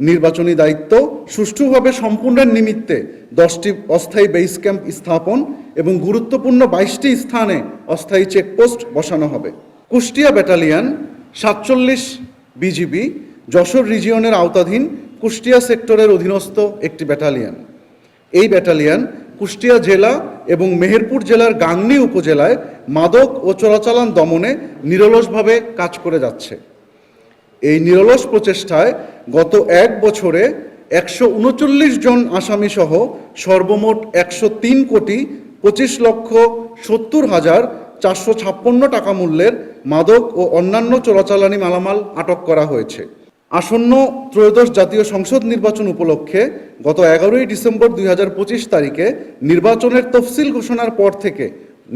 নির্বাচনী দায়িত্ব সুষ্ঠুভাবে সম্পূর্ণের নিমিত্তে 10টি অস্থায়ী বেস ক্যাম্প স্থাপন এবং গুরুত্বপূর্ণ 22টি স্থানে অস্থায়ী চেকপোস্ট বসানো হবে। কুষ্টিয়া ব্যাটালিয়ন 47 বিজিবি যশোর রিজিয়নের আওতাধীন কুষ্টিয়া সেক্টরের অধীনস্থ একটি ব্যাটালিয়ন। এই ব্যাটালিয়ন কুষ্টিয়া জেলা এবং মেহেরপুর জেলার গাংনী উপজেলায় মাদক ও চোরাচালান দমনে নিরলসভাবে কাজ করে যাচ্ছে। এই নিরলস প্রচেষ্টায় গত 1 বছরে 139 জন আসামি সহ সর্বমোট 103,25,70,456 টাকা মূল্যের মাদক ও অন্যান্য চোরাচালানি মালামাল আটক করা হয়েছে। আসন্ন ত্রয়োদশ জাতীয় সংসদ নির্বাচন উপলক্ষে গত 11 ডিসেম্বর 2025 তারিখে নির্বাচনের তফসিল ঘোষণার পর থেকে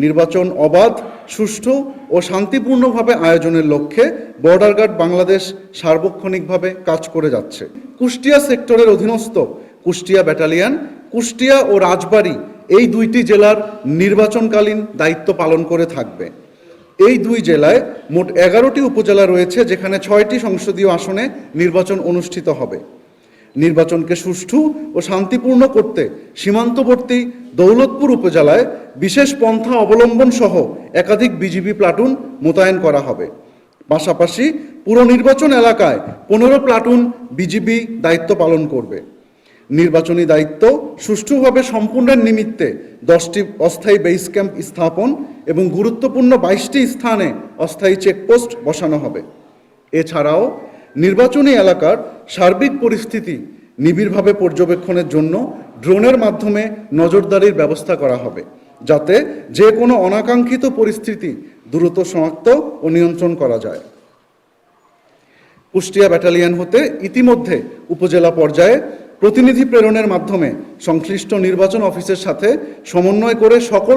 নির্বাচন অবাধ, সুষ্ঠু ও শান্তিপূর্ণভাবে আয়োজনের লক্ষ্যে বর্ডার গার্ড বাংলাদেশ সার্বক্ষণিকভাবে কাজ করে যাচ্ছে। কুষ্টিয়া সেক্টরের অধীনস্থ কুষ্টিয়া ব্যাটালিয়ন কুষ্টিয়া ও রাজবাড়ী এই 2টি জেলার নির্বাচনকালীন দায়িত্ব পালন করে থাকবে। এই 2 জেলায় মোট 11টি উপজেলা রয়েছে, যেখানে 6টি সংসদীয় আসনে নির্বাচন অনুষ্ঠিত হবে। নির্বাচনকে সুষ্ঠু ও শান্তিপূর্ণ করতে সীমান্তবর্তী দৌলতপুর উপজেলায় বিশেষ পন্থা অবলম্বন সহ একাধিক বিজিবি প্লাটুন মোতায়েন করা হবে। পাশাপাশি পুরো নির্বাচন এলাকায় 15 প্লাটুন বিজিবি দায়িত্ব পালন করবে। নির্বাচনী দায়িত্ব সুষ্ঠুভাবে সম্পূর্ণের নিমিত্তে 10টি অস্থায়ী বেস ক্যাম্প স্থাপন এবং গুরুত্বপূর্ণ 22টি স্থানে অস্থায়ী চেকপোস্ট বসানো হবে। এছাড়াও নির্বাচনী এলাকার সার্বিক পরিস্থিতি নিবিড়ভাবে পর্যবেক্ষণের জন্য ড্রোনের মাধ্যমে নজরদারির ব্যবস্থা করা হবে, যাতে যে কোনো অনাকাঙ্ক্ষিত পরিস্থিতি দ্রুত শনাক্ত ও নিয়ন্ত্রণ করা যায়। কুষ্টিয়া ব্যাটালিয়ন হতে ইতিমধ্যে উপজেলা পর্যায়ে প্রতিনিধি প্রেরণের মাধ্যমে সংশ্লিষ্ট নির্বাচন অফিসের সাথে সমন্বয় করে সকল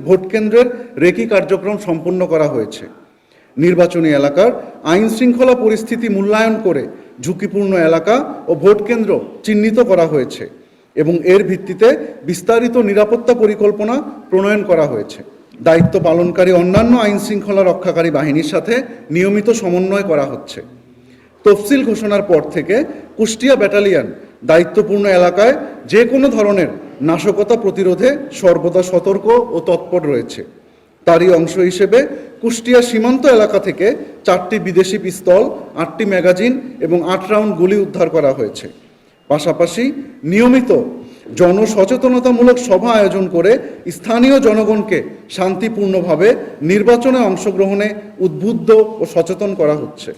ভোট কেন্দ্রের রেকি কার্যক্রম সম্পন্ন করা হয়েছে। নির্বাচনী এলাকার আইন শৃঙ্খলা পরিস্থিতি মূল্যায়ন করে ঝুঁকিপূর্ণ এলাকা ও ভোট কেন্দ্র চিহ্নিত করা হয়েছে এবং এর ভিত্তিতে বিস্তারিত নিরাপত্তা পরিকল্পনা প্রণয়ন করা হয়েছে। দায়িত্ব পালনকারী অন্যান্য আইন শৃঙ্খলা রক্ষাকারী বাহিনীর সাথে নিয়মিত সমন্বয় করা হচ্ছে। তফসিল ঘোষণার পর থেকে কুষ্টিয়া ব্যাটালিয়ন দায়িত্বপূর্ণ এলাকায় যে কোনো ধরনের নাশকতা প্রতিরোধে সর্বদা সতর্ক ও তৎপর রয়েছে। তারই অংশ হিসেবে কুষ্টিয়া সীমান্ত এলাকা থেকে 4টি বিদেশি পিস্তল, 8টি ম্যাগাজিন এবং 8 রাউন্ড গুলি উদ্ধার করা হয়েছে। পাশাপাশি নিয়মিত জনসচেতনতামূলক সভা আয়োজন করে স্থানীয় জনগণকে শান্তিপূর্ণভাবে নির্বাচনে অংশগ্রহণে উদ্বুদ্ধ ও সচেতন করা হচ্ছে।